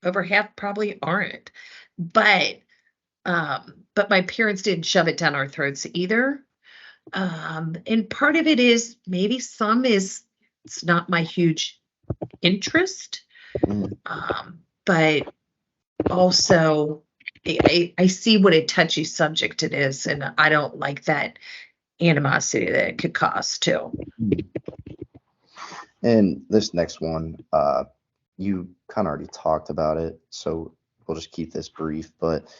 over half probably aren't. But but my parents didn't shove it down our throats either. And part of it is maybe some is it's not my huge interest. Hmm. But also I see what a touchy subject it is, and I don't like that animosity that it could cause too. And this next one, you kind of already talked about it, so we'll just keep this brief. But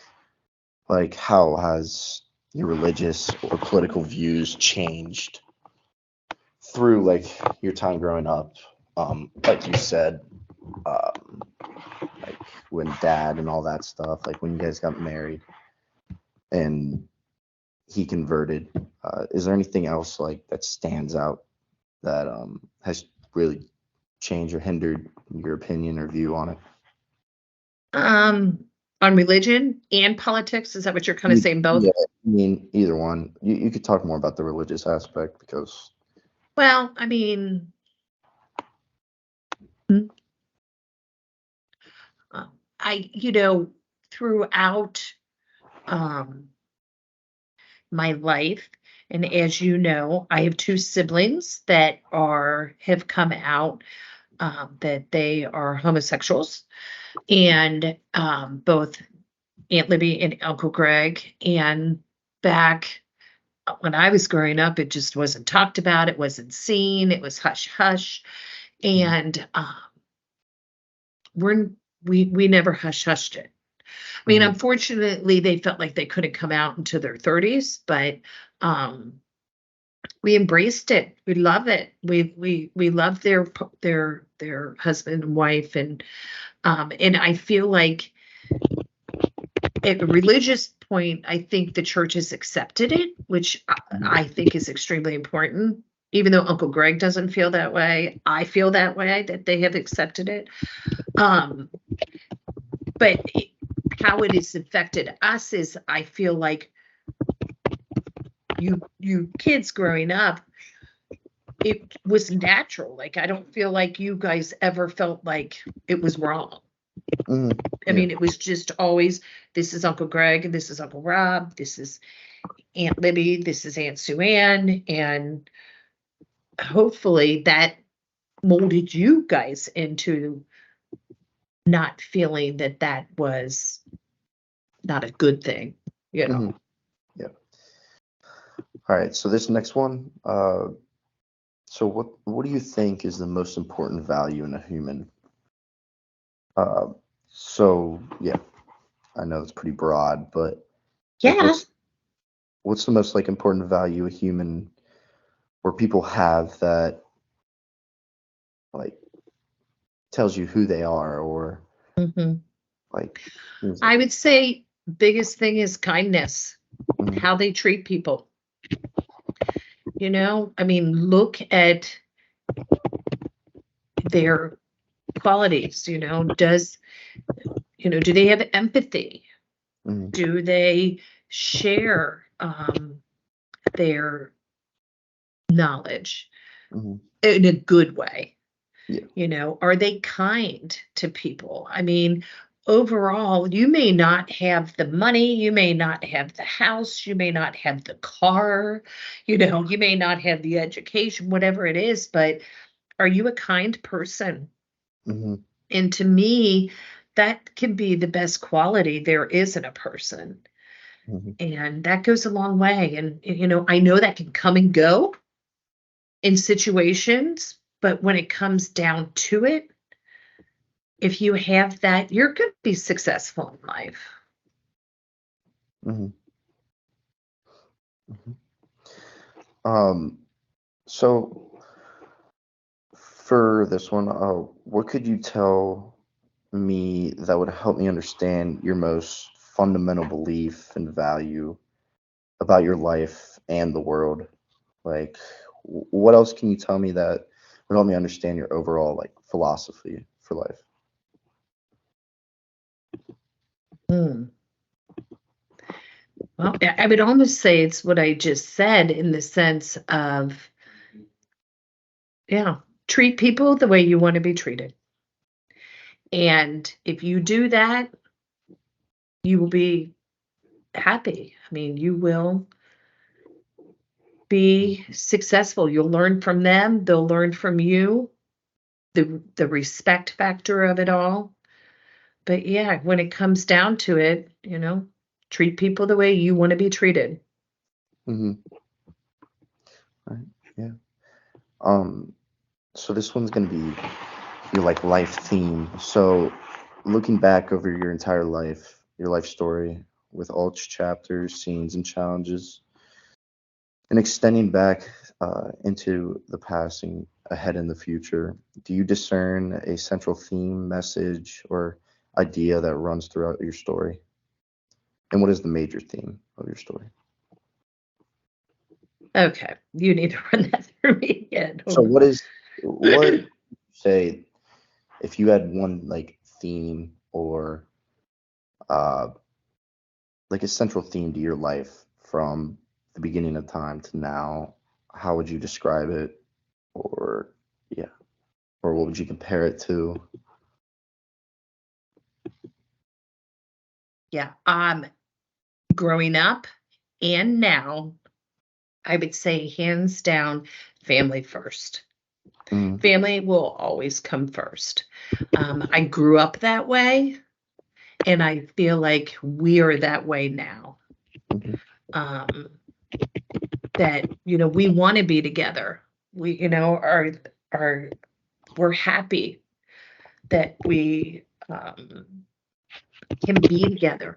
like, how has your religious or political views changed through like your time growing up? Like you said, um, like when dad and all that stuff, like when you guys got married and he converted. Is there anything else like that stands out that has really changed or hindered your opinion or view on it? On religion and politics, is that what you're kind of saying, both? Yeah, I mean either one. You could talk more about the religious aspect because Well, I mean, hmm, I, throughout um my life, and as you know, I have two siblings that have come out that they are homosexuals, and both Aunt Libby and Uncle Greg. And back when I was growing up, it just wasn't talked about, it wasn't seen, it was hush hush. Mhm, And we're we never hush hushed it. I mean, mhm, unfortunately, they felt like they couldn't come out into their 30s, but um, we embraced it. We love it. We love their husband and wife, and I feel like at a religious point, I think the church has accepted it, which mhm, I think is extremely important. Even though Uncle Greg doesn't feel that way, I feel that way, that they have accepted it. Um, but how it has affected us is, I feel like you kids growing up, it was natural. Like, I don't feel like you guys ever felt like it was wrong. mhm. I Yeah. mean, it was just always, this is Uncle Greg, and this is Uncle Rob, this is Aunt Libby, this is Aunt Sue Ann, and hopefully that molded you guys into not feeling that that was not a good thing, you know. Mhm. Yeah. All right. So this next one. So what do you think is the most important value in a human? Uh, so yeah, I know it's pretty broad, but like Yeah. what's the most like important value a human or people have that like tells you who they are or Hmm. like things like I that. would say biggest thing is kindness, Mhm, how they treat people. I mean, look at their qualities. Do they have empathy? mhm, Do they share their knowledge mhm. in a good way? Yeah. Are they kind to people? I mean, overall, you may not have the money, you may not have the house, you may not have the car, you may not have the education, whatever it is, but are you a kind person? Mhm, And to me, that can be the best quality there is in a person. mhm, And that goes a long way. And, I know that can come and go in situations, but when it comes down to it, if you have that, you're going to be successful in life. mhm, mhm. Um, so for this one, what could you tell me that would help me understand your most fundamental belief and value about your life and the world? Like, what else can you tell me that would help me understand your overall like philosophy for life? Hmm. Well, I would almost say it's what I just said, in the sense of, yeah, treat people the way you want to be treated. And if you do that, you will be happy. I mean, you will be successful. You'll learn from them, they'll learn from you. The respect factor of it all. But yeah, when it comes down to it, treat people the way you want to be treated. Mm-hmm. Right. Yeah. Um, so this one's gonna be your like life theme. So looking back over your entire life, your life story with all its chapters, scenes, and challenges, and extending back into the past and ahead in the future, do you discern a central theme, message, or idea that runs throughout your story? And what is the major theme of your story? Okay, you need to run that through me again. So what say if you had one like theme or uh like a central theme to your life from the beginning of time to now, how would you describe it? Or yeah, or what would you compare it to? Yeah, growing up and now, I would say hands down, family first. Mm, Family will always come first. I grew up that way, and I feel like we are that way now. mhm, Um, that we want to be together. We are we're happy that we can be together.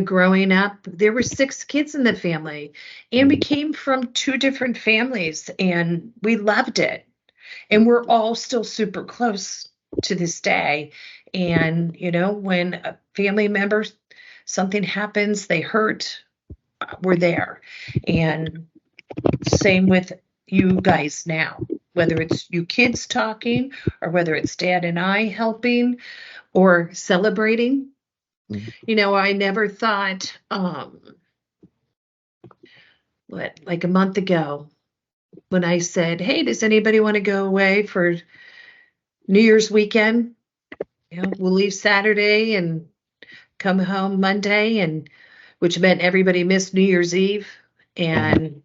Growing up, there were 6 kids in the family, and we mm, came from 2 different families, and we loved it. And we're all still super close to this day. And, when a family member, something happens, they hurt, we're there. And same with you guys now, whether it's you kids talking or whether it's dad and I helping or celebrating. mm, I never thought, like a month ago, when I said, hey, does anybody want to go away for New Year's weekend? We'll leave Saturday and come home Monday, and which meant everybody missed New Year's Eve. mhm, And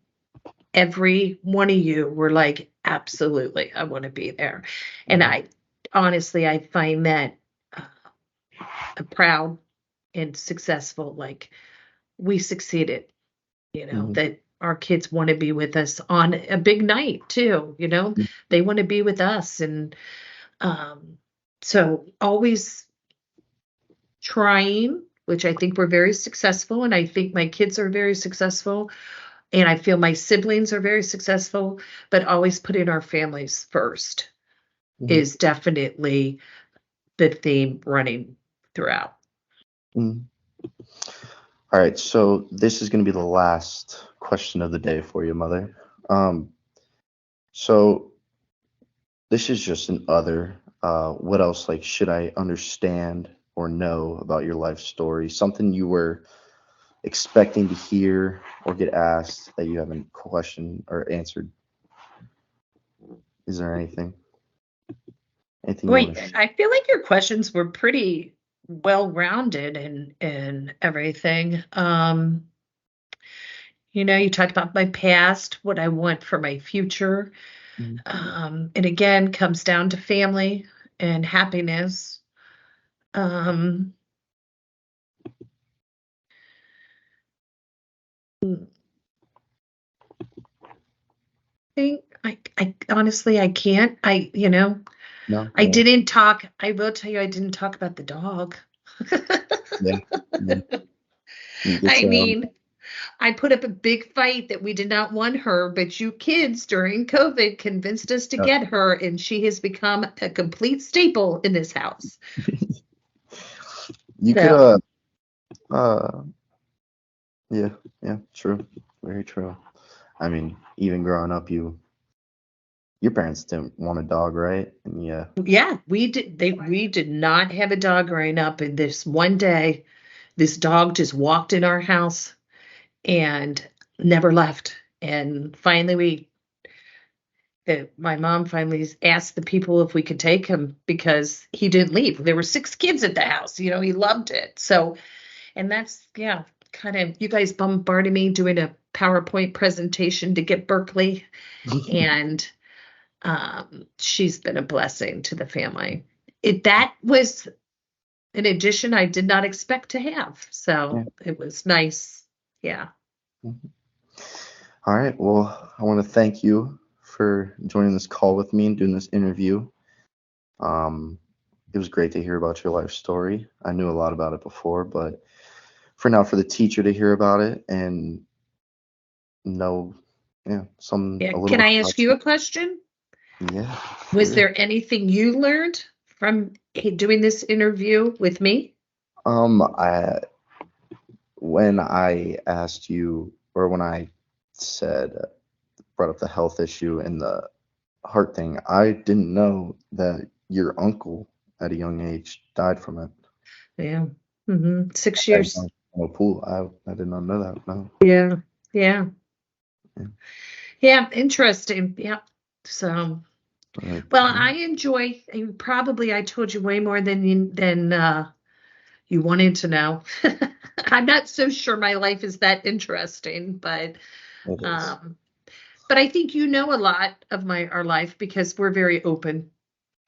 every one of you were like, absolutely, I want to be there. And mhm, I honestly, I find that uh, proud and successful. Like we succeeded, mhm, that our kids want to be with us on a big night too, they want to be with us. And um, so always trying, which I think we're very successful. And I think my kids are very successful. And I feel my siblings are very successful, but always putting our families first mhm, is definitely the theme running throughout. mhm. All right, so this is going to be the last question of the day for you, Mother. Um, so this is just an other. What else, like, should I understand or know about your life story? Something you were expecting to hear or get asked that you haven't questioned or answered? Is there anything? Anything you want Wait, to share? I feel like your questions were pretty well rounded and everything. You talked about my past, what I want for my future. Mhm, And again, comes down to family and happiness. Um, I honestly I can't. no, I yeah, didn't talk. I will tell you, I didn't talk about the dog. yeah, yeah. You get I mean, I put up a big fight that we did not want her, but you kids during COVID convinced us to uh, get her, and she has become a complete staple in this house. you could So, uh yeah, yeah, true, very true. I mean, even growing up, your parents didn't want a dog, right? And yeah, yeah, we did not have a dog growing up, and this one day, this dog just walked in our house and never left. And finally, my mom finally asked the people if we could take him because he didn't leave. There were 6 kids at the house. He loved it. So, and that's, yeah, kind of, you guys bombarded me doing a PowerPoint presentation to get Berkeley. And she's been a blessing to the family. That was in addition, I did not expect to have. So Yeah. it was nice. Yeah. Mhm. All right. Well, I want to thank you for joining this call with me and doing this interview. Um, it was great to hear about your life story. I knew a lot about it before, but for now, for the teacher to hear about it and know, yeah, Yeah. a little Can bit I about ask you you. a question? Yeah, Was sure. there anything you learned from doing this interview with me? I when I asked you, or when I said brought up the health issue and the heart thing, I didn't know that your uncle at a young age died from it. Yeah. 6 I years. don't know pool. I did not know that. No. Yeah. Yeah. Yeah. Yeah. Interesting. Yeah. So, Right. well, Yeah. I enjoy, probably I told you way more than you wanted to know. I'm not so sure my life is that interesting, It is. um, but I think you know a lot of our life because we're very open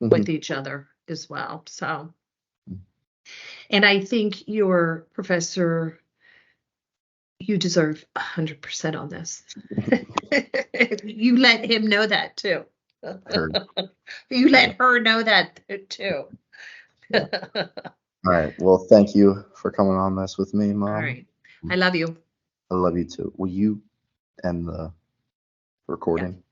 with Hmm. each other as well. So, and I think your professor, you deserve 100% on this. You let him know that too. Heard. You Heard. let her know that too. Yeah. All right. Well, thank you for coming on this with me, All Mom. right. I love you. I love you too. Will you end the Yeah. recording?